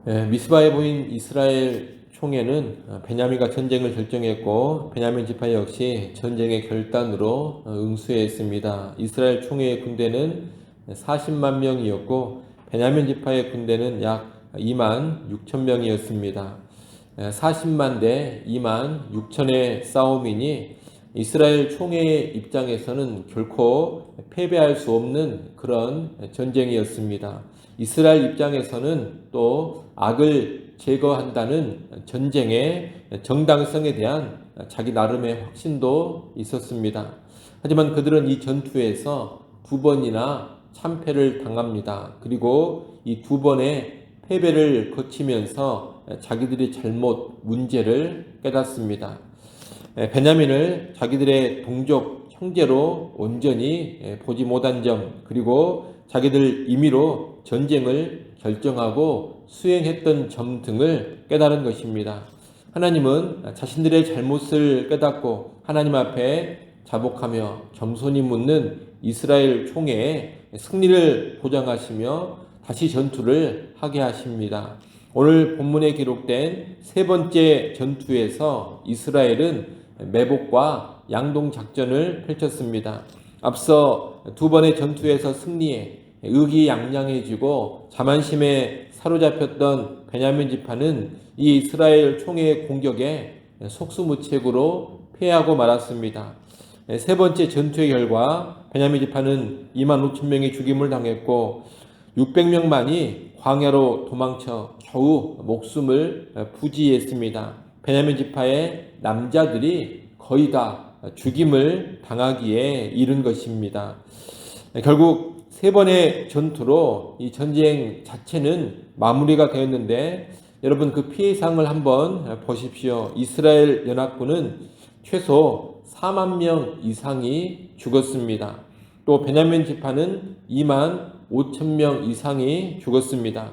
미스바에 보인 이스라엘 총회는 베냐민과 전쟁을 결정했고 베냐민 지파 역시 전쟁의 결단으로 응수했습니다. 이스라엘 총회의 군대는 40만 명이었고 베냐민 지파의 군대는 약 2만 6천 명이었습니다. 40만 대 2만 6천의 싸움이니 이스라엘 총회의 입장에서는 결코 패배할 수 없는 그런 전쟁이었습니다. 이스라엘 입장에서는 또 악을 제거한다는 전쟁의 정당성에 대한 자기 나름의 확신도 있었습니다. 하지만 그들은 이 전투에서 두 번이나 참패를 당합니다. 그리고 이 두 번의 패배를 거치면서 자기들의 잘못, 문제를 깨닫습니다. 베냐민을 자기들의 동족, 형제로 온전히 보지 못한 점, 그리고 자기들 임의로 전쟁을 결정하고 수행했던 점 등을 깨달은 것입니다. 하나님은 자신들의 잘못을 깨닫고 하나님 앞에 자복하며 겸손히 묻는 이스라엘 총회에 승리를 보장하시며 다시 전투를 하게 하십니다. 오늘 본문에 기록된 세 번째 전투에서 이스라엘은 매복과 양동 작전을 펼쳤습니다. 앞서 두 번의 전투에서 승리해 의기양양해지고 자만심에 사로잡혔던 베냐민 지파는 이 이스라엘 총회의 공격에 속수무책으로 패하고 말았습니다. 세 번째 전투의 결과 베냐민 지파는 2만 5천 명이 죽임을 당했고 600명만이 광야로 도망쳐 겨우 목숨을 부지했습니다. 베냐민 지파의 남자들이 거의 다 죽임을 당하기에 이른 것입니다. 결국 세 번의 전투로 이 전쟁 자체는 마무리가 되었는데 여러분 그 피해상을 한번 보십시오. 이스라엘 연합군은 최소 4만 명 이상이 죽었습니다. 또 베냐민 지파는 2만 5천 명 이상이 죽었습니다.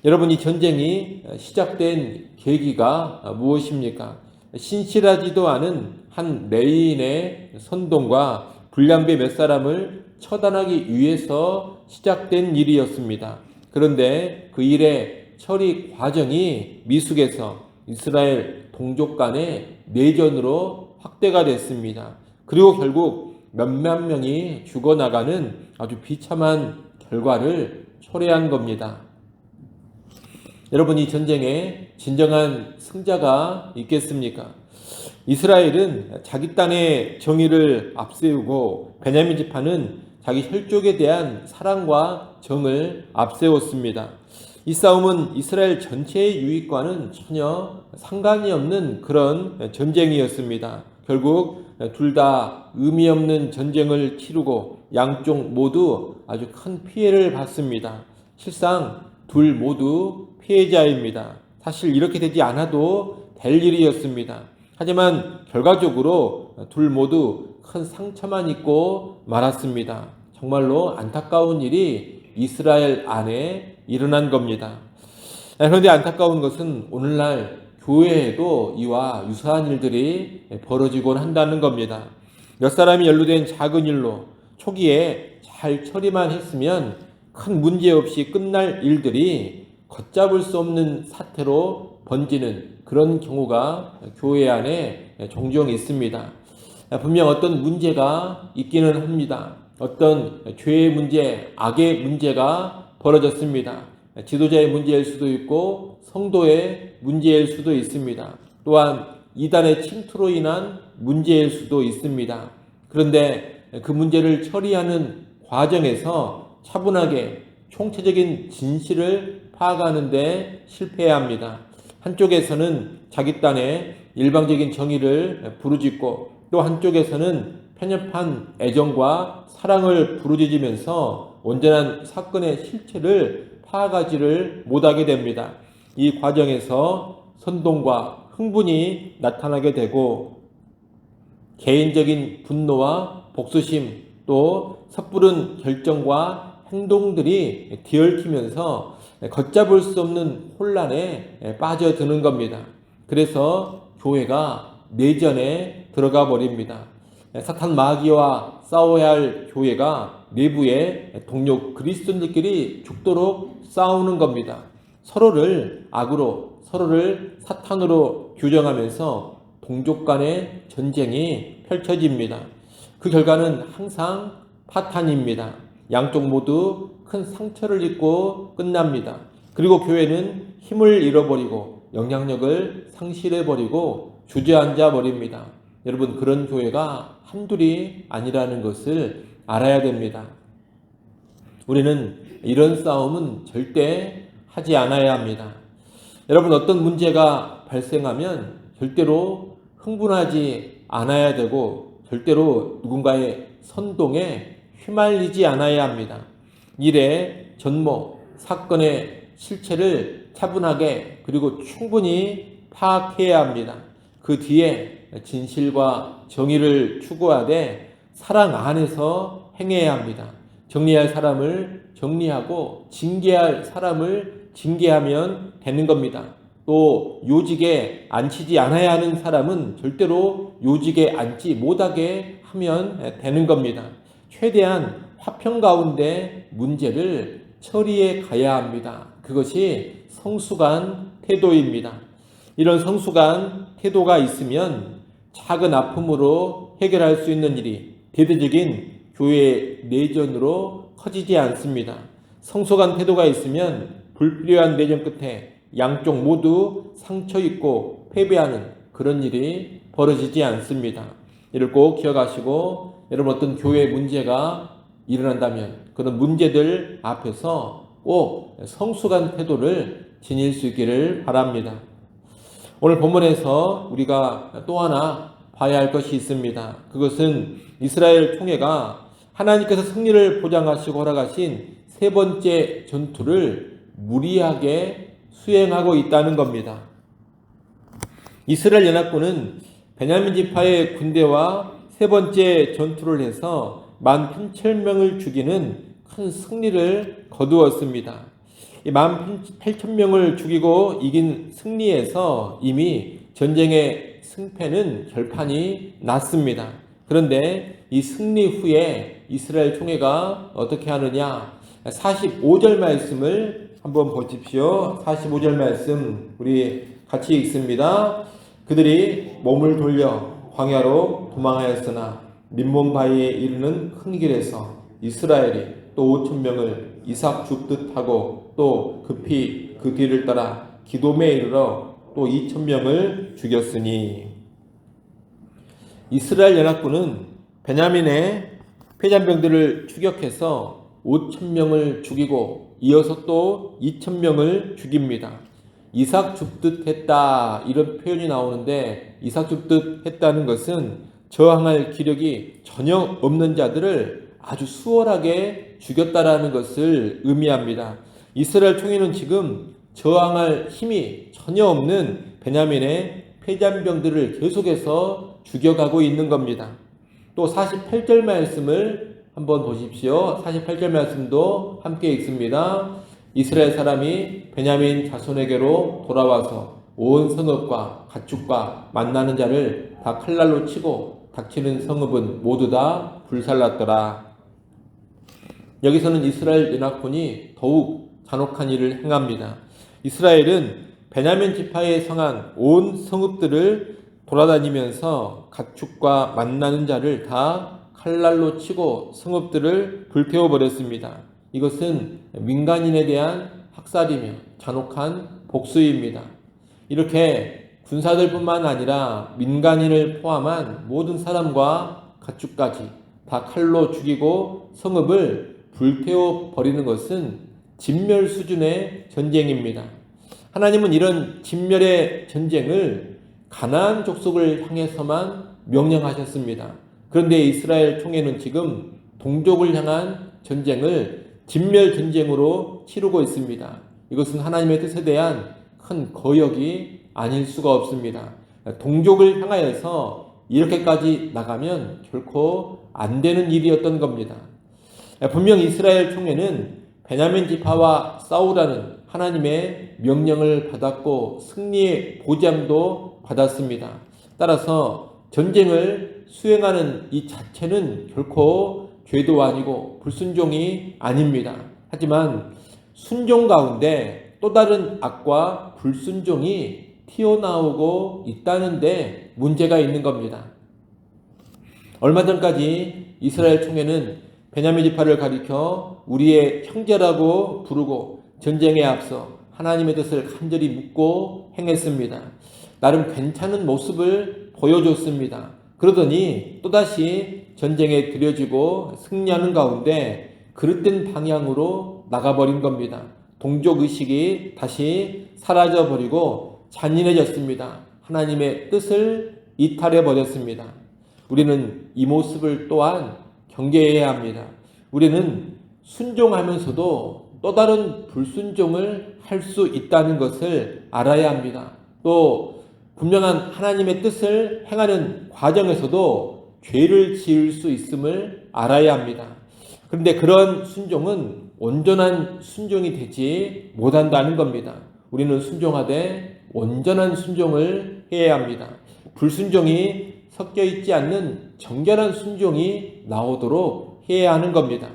여러분 이 전쟁이 시작된 계기가 무엇입니까? 신실하지도 않은 한 레인의 선동과 불량배 몇 사람을 처단하기 위해서 시작된 일이었습니다. 그런데 그 일의 처리 과정이 미숙해서 이스라엘 동족 간의 내전으로 확대가 됐습니다. 그리고 결국 몇몇 명이 죽어나가는 아주 비참한 결과를 초래한 겁니다. 여러분 이 전쟁에 진정한 승자가 있겠습니까? 이스라엘은 자기 땅의 정의를 앞세우고 베냐민 지파는 자기 혈족에 대한 사랑과 정을 앞세웠습니다. 이 싸움은 이스라엘 전체의 유익과는 전혀 상관이 없는 그런 전쟁이었습니다. 결국 둘 다 의미 없는 전쟁을 치르고 양쪽 모두 아주 큰 피해를 받습니다. 실상 둘 모두 피해자입니다. 사실 이렇게 되지 않아도 될 일이었습니다. 하지만 결과적으로 둘 모두 큰 상처만 입고 말았습니다. 정말로 안타까운 일이 이스라엘 안에 일어난 겁니다. 그런데 안타까운 것은 오늘날 교회에도 이와 유사한 일들이 벌어지곤 한다는 겁니다. 몇 사람이 연루된 작은 일로 초기에 잘 처리만 했으면 큰 문제 없이 끝날 일들이 걷잡을 수 없는 사태로 번지는 그런 경우가 교회 안에 종종 있습니다. 분명 어떤 문제가 있기는 합니다. 어떤 죄의 문제, 악의 문제가 벌어졌습니다. 지도자의 문제일 수도 있고 성도의 문제일 수도 있습니다. 또한 이단의 침투로 인한 문제일 수도 있습니다. 그런데 그 문제를 처리하는 과정에서 차분하게 총체적인 진실을 파악하는 데 실패해야 합니다. 한쪽에서는 자기 딴의 일방적인 정의를 부르짖고 또 한쪽에서는 편협한 애정과 사랑을 부르짖으면서 온전한 사건의 실체를 파악하지를 못하게 됩니다. 이 과정에서 선동과 흥분이 나타나게 되고 개인적인 분노와 복수심 또 섣부른 결정과 행동들이 뒤얽히면서 걷잡을 수 없는 혼란에 빠져드는 겁니다. 그래서 교회가 내전에 들어가 버립니다. 사탄 마귀와 싸워야 할 교회가 내부의 동료 그리스도인들끼리 죽도록 싸우는 겁니다. 서로를 악으로, 서로를 사탄으로 규정하면서 동족 간의 전쟁이 펼쳐집니다. 그 결과는 항상 파탄입니다. 양쪽 모두 큰 상처를 입고 끝납니다. 그리고 교회는 힘을 잃어버리고 영향력을 상실해버리고 주저앉아 버립니다. 여러분, 그런 교회가 한둘이 아니라는 것을 알아야 됩니다. 우리는 이런 싸움은 절대 하지 않아야 합니다. 여러분, 어떤 문제가 발생하면 절대로 흥분하지 않아야 되고 절대로 누군가의 선동에 휘말리지 않아야 합니다. 일의 전모, 사건의 실체를 차분하게 그리고 충분히 파악해야 합니다. 그 뒤에 진실과 정의를 추구하되 사랑 안에서 행해야 합니다. 정리할 사람을 정리하고 징계할 사람을 징계하면 되는 겁니다. 또 요직에 앉히지 않아야 하는 사람은 절대로 요직에 앉지 못하게 하면 되는 겁니다. 최대한 화평 가운데 문제를 처리해 가야 합니다. 그것이 성숙한 태도입니다. 이런 성숙한 태도가 있으면 작은 아픔으로 해결할 수 있는 일이 대대적인 교회 내전으로 커지지 않습니다. 성숙한 태도가 있으면 불필요한 내전 끝에 양쪽 모두 상처 입고 패배하는 그런 일이 벌어지지 않습니다. 이를 꼭 기억하시고 여러분, 어떤 교회 문제가 일어난다면 그런 문제들 앞에서 꼭 성숙한 태도를 지닐 수 있기를 바랍니다. 오늘 본문에서 우리가 또 하나 봐야 할 것이 있습니다. 그것은 이스라엘 총회가 하나님께서 승리를 보장하시고 허락하신 세 번째 전투를 무리하게 수행하고 있다는 겁니다. 이스라엘 연합군은 베냐민 지파의 군대와 세 번째 전투를 해서 18,000명을 죽이는 큰 승리를 거두었습니다. 이 18,000명을 죽이고 이긴 승리에서 이미 전쟁의 승패는 결판이 났습니다. 그런데 이 승리 후에 이스라엘 총회가 어떻게 하느냐? 45절 말씀을 한번 보십시오. 45절 말씀 우리 같이 읽습니다. 그들이 몸을 돌려 광야로 도망하였으나 림몬 바위에 이르는 큰 길에서 이스라엘이 또 5,000명을 이삭 줍듯 하고 또 급히 그 뒤를 따라 기돔에 이르러 또 2,000명을 죽였으니, 이스라엘 연합군은 베냐민의 패잔병들을 추격해서 5,000명을 죽이고 이어서 또 2,000명을 죽입니다. 이삭 줍듯 했다, 이런 표현이 나오는데, 이삭 줍듯 했다는 것은 저항할 기력이 전혀 없는 자들을 아주 수월하게 죽였다라는 것을 의미합니다. 이스라엘 총회는 지금 저항할 힘이 전혀 없는 베냐민의 패잔병들을 계속해서 죽여가고 있는 겁니다. 또 48절 말씀을 한번 보십시오. 48절 말씀도 함께 읽습니다. 이스라엘 사람이 베냐민 자손에게로 돌아와서 온 성읍과 가축과 만나는 자를 다 칼날로 치고 닥치는 성읍은 모두 다 불살랐더라. 여기서는 이스라엘 연합군이 더욱 잔혹한 일을 행합니다. 이스라엘은 베냐민 지파에 성한 온 성읍들을 돌아다니면서 가축과 만나는 자를 다 칼날로 치고 성읍들을 불태워버렸습니다. 이것은 민간인에 대한 학살이며 잔혹한 복수입니다. 이렇게 군사들뿐만 아니라 민간인을 포함한 모든 사람과 가축까지 다 칼로 죽이고 성읍을 불태워버리는 것은 진멸 수준의 전쟁입니다. 하나님은 이런 진멸의 전쟁을 가나안 족속을 향해서만 명령하셨습니다. 그런데 이스라엘 총회는 지금 동족을 향한 전쟁을 진멸 전쟁으로 치르고 있습니다. 이것은 하나님의 뜻에 대한 큰 거역이 아닐 수가 없습니다. 동족을 향하여서 이렇게까지 나가면 결코 안 되는 일이었던 겁니다. 분명 이스라엘 총회는 베냐민 지파와 싸우라는 하나님의 명령을 받았고 승리의 보장도 받았습니다. 따라서 전쟁을 수행하는 이 자체는 결코 죄도 아니고 불순종이 아닙니다. 하지만 순종 가운데 또 다른 악과 불순종이 튀어나오고 있다는데 문제가 있는 겁니다. 얼마 전까지 이스라엘 총회는 베냐민 지파를 가리켜 우리의 형제라고 부르고 전쟁에 앞서 하나님의 뜻을 간절히 묻고 행했습니다. 나름 괜찮은 모습을 보여줬습니다. 그러더니 또다시 전쟁에 들여지고 승리하는 가운데 그릇된 방향으로 나가버린 겁니다. 동족의식이 다시 사라져버리고 잔인해졌습니다. 하나님의 뜻을 이탈해버렸습니다. 우리는 이 모습을 또한 경계해야 합니다. 우리는 순종하면서도 또 다른 불순종을 할 수 있다는 것을 알아야 합니다. 또 분명한 하나님의 뜻을 행하는 과정에서도 죄를 지을 수 있음을 알아야 합니다. 그런데 그런 순종은 온전한 순종이 되지 못한다는 겁니다. 우리는 순종하되 온전한 순종을 해야 합니다. 불순종이 섞여 있지 않는 정결한 순종이 나오도록 해야 하는 겁니다.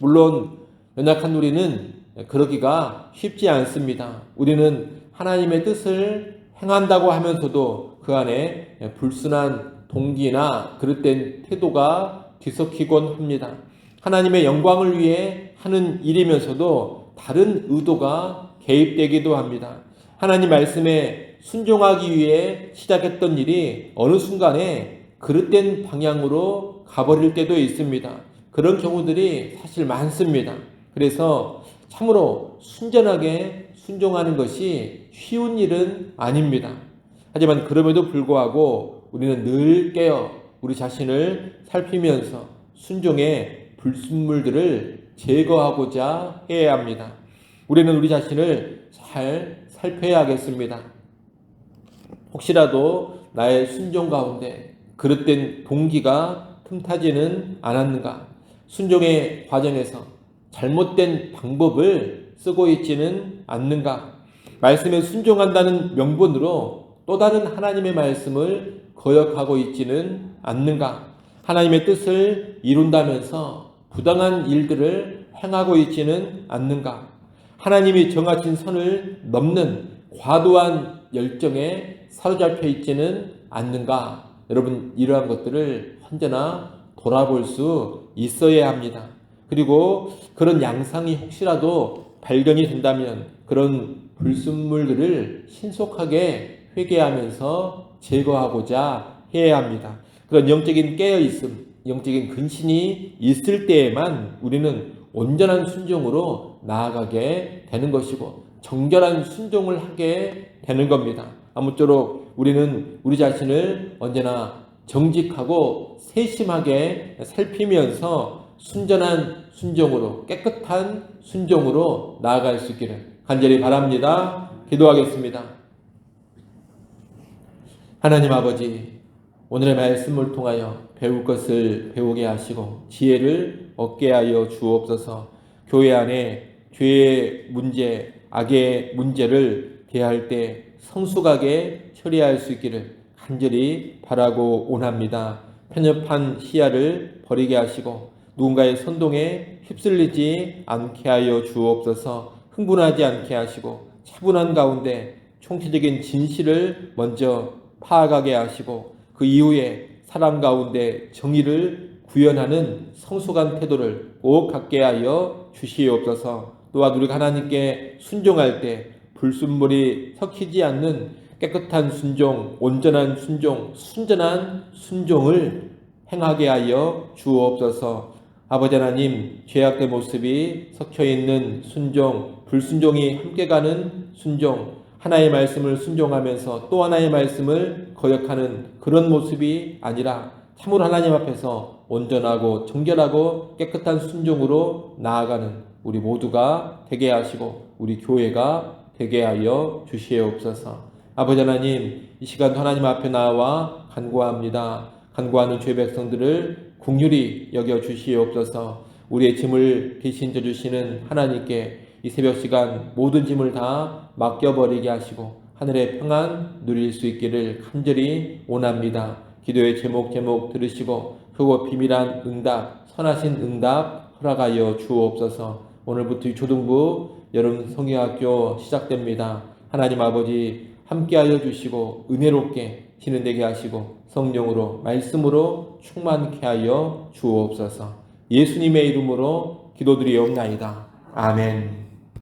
물론 연약한 우리는 그러기가 쉽지 않습니다. 우리는 하나님의 뜻을 행한다고 하면서도 그 안에 불순한 동기나 그릇된 태도가 뒤섞이곤 합니다. 하나님의 영광을 위해 하는 일이면서도 다른 의도가 개입되기도 합니다. 하나님 말씀에 순종하기 위해 시작했던 일이 어느 순간에 그릇된 방향으로 가버릴 때도 있습니다. 그런 경우들이 사실 많습니다. 그래서 참으로 순전하게 순종하는 것이 쉬운 일은 아닙니다. 하지만 그럼에도 불구하고 우리는 늘 깨어 우리 자신을 살피면서 순종의 불순물들을 제거하고자 해야 합니다. 우리는 우리 자신을 잘 살펴야겠습니다. 혹시라도 나의 순종 가운데 그릇된 동기가 틈타지는 않았는가? 순종의 과정에서 잘못된 방법을 쓰고 있지는 않는가? 말씀에 순종한다는 명분으로 또 다른 하나님의 말씀을 거역하고 있지는 않는가? 하나님의 뜻을 이룬다면서 부당한 일들을 행하고 있지는 않는가? 하나님이 정하신 선을 넘는 과도한 열정에 사로잡혀 있지는 않는가? 여러분, 이러한 것들을 언제나 돌아볼 수 있어야 합니다. 그리고 그런 양상이 혹시라도 발견이 된다면 그런 불순물들을 신속하게 회개하면서 제거하고자 해야 합니다. 그런 영적인 깨어있음, 영적인 근신이 있을 때에만 우리는 온전한 순종으로 나아가게 되는 것이고 정결한 순종을 하게 되는 겁니다. 아무쪼록 우리는 우리 자신을 언제나 정직하고 세심하게 살피면서 순전한 순종으로, 깨끗한 순종으로 나아갈 수 있기를 간절히 바랍니다. 기도하겠습니다. 하나님 아버지, 오늘의 말씀을 통하여 배울 것을 배우게 하시고 지혜를 얻게 하여 주옵소서. 교회 안에 죄의 문제, 악의 문제를 대할 때 성숙하게 처리할 수 있기를 간절히 바라고 원합니다. 편협한 시야를 버리게 하시고 누군가의 선동에 휩쓸리지 않게 하여 주옵소서. 흥분하지 않게 하시고 차분한 가운데 총체적인 진실을 먼저 파악하게 하시고 그 이후에 사람 가운데 정의를 구현하는 성숙한 태도를 꼭 갖게 하여 주시옵소서. 또한 우리가 하나님께 순종할 때 불순물이 섞이지 않는 깨끗한 순종, 온전한 순종, 순전한 순종을 행하게 하여 주옵소서. 아버지 하나님, 죄악된 모습이 섞여있는 순종, 불순종이 함께 가는 순종, 하나의 말씀을 순종하면서 또 하나의 말씀을 거역하는 그런 모습이 아니라 참으로 하나님 앞에서 온전하고 정결하고 깨끗한 순종으로 나아가는 우리 모두가 되게 하시고 우리 교회가 되게 하여 주시옵소서. 아버지 하나님, 이 시간 하나님 앞에 나와 간구합니다. 간구하는 죄 백성들을 긍휼히 여겨 주시옵소서. 우리의 짐을 대신 져주시는 하나님께 이 새벽 시간 모든 짐을 다 맡겨버리게 하시고 하늘의 평안 누릴 수 있기를 간절히 원합니다. 기도의 제목 들으시고 그거 비밀한 응답, 선하신 응답 허락하여 주옵소서. 오늘부터 이 초등부 여름 성경학교 시작됩니다. 하나님 아버지 함께하여 주시고 은혜롭게 진행되게 하시고 성령으로 말씀으로 충만케 하여 주옵소서. 예수님의 이름으로 기도드리옵나이다. 아멘.